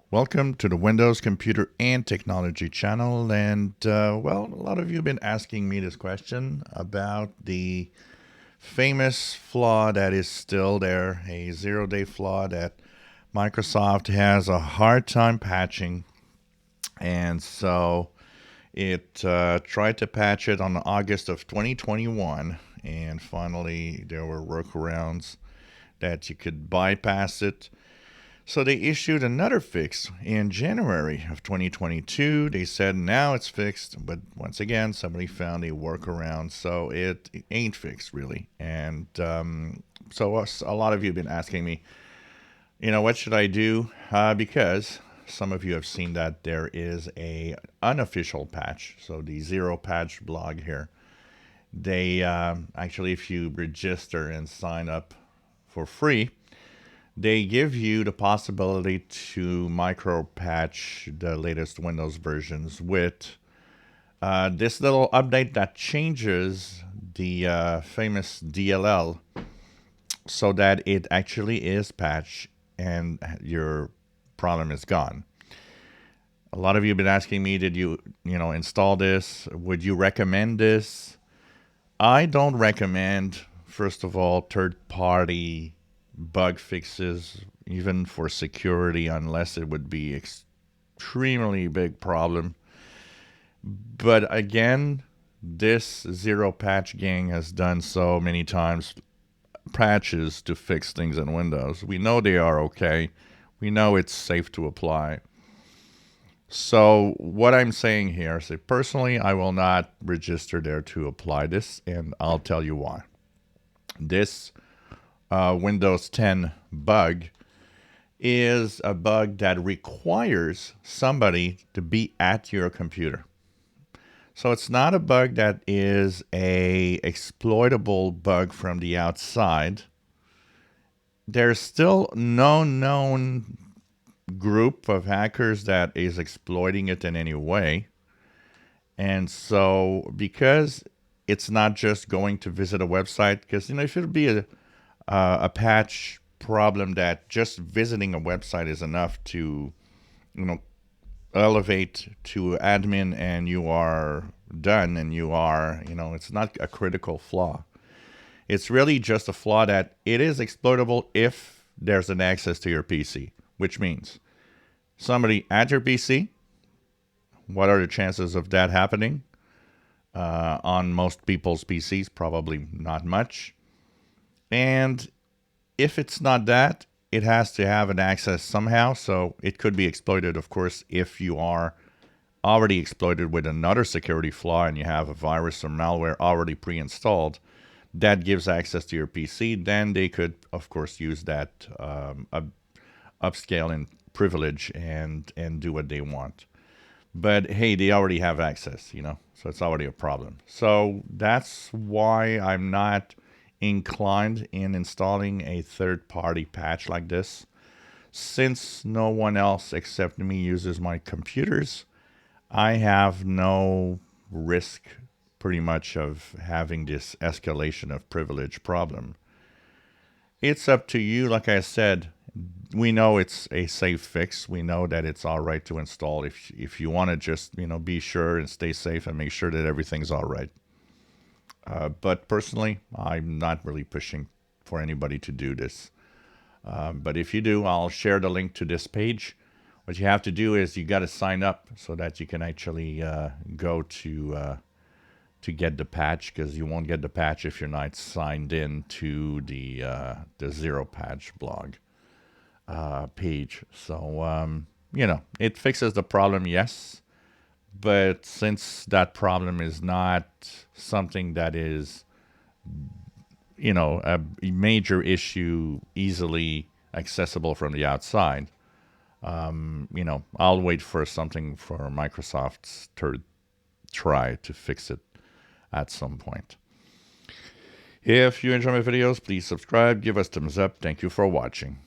Welcome to the Windows Computer and Technology channel. And, well, a lot of you have been asking me this question about the famous flaw that is still there, a zero-day flaw that Microsoft has a hard time patching. And so it tried to patch it on August of 2021. And finally, there were workarounds that you could bypass it. So they issued another fix in January of 2022. They said now it's fixed, but once again, somebody found a workaround, so it ain't fixed really. And so a lot of you have been asking me, what should I do? Because some of you have seen that there is a unofficial patch, so the zero patch blog here. They actually, if you register and sign up for free, they give you the possibility to micro patch the latest Windows versions with this little update that changes the famous DLL so that it actually is patched and your problem is gone. A lot of you have been asking me, did you install this? Would you recommend this? I don't recommend, first of all, third-party bug fixes, even for security, unless it would be extremely big problem. But again, this zero patch gang has done so many times patches to fix things in Windows. We know they are okay. We know it's safe to apply. So what I'm saying here is that personally, I will not register there to apply this, and I'll tell you why. This Windows 10 bug is a bug that requires somebody to be at your computer. So it's not a bug that is a exploitable bug from the outside. There's still no known group of hackers that is exploiting it in any way. And so because it's not just going to visit a website, because if it would be a patch problem that just visiting a website is enough to, elevate to admin and you are done and you are, it's not a critical flaw. It's really just a flaw that it is exploitable if there's an access to your PC, which means somebody at your PC, what are the chances of that happening? On most people's PCs, probably not much. And if it's not that, it has to have an access somehow. So it could be exploited, of course, if you are already exploited with another security flaw and you have a virus or malware already pre-installed that gives access to your PC. Then they could, of course, use that upscale and privilege and do what they want. But hey, they already have access, so it's already a problem. So that's why I'm not inclined in installing a third-party patch like this. Since no one else except me uses my computers, I have no risk pretty much of having this escalation of privilege problem. It's up to you. Like I said, we know it's a safe fix. We know that it's all right to install if you want to just, be sure and stay safe and make sure that everything's all right. But personally, I'm not really pushing for anybody to do this. But if you do, I'll share the link to this page. What you have to do is you got to sign up so that you can actually go to get the patch, because you won't get the patch if you're not signed in to the zero patch blog page. So it fixes the problem, yes. But since that problem is not something that is, a major issue easily accessible from the outside, I'll wait for something for Microsoft's third try to fix it at some point. If you enjoy my videos, please subscribe, give us thumbs up. Thank you for watching.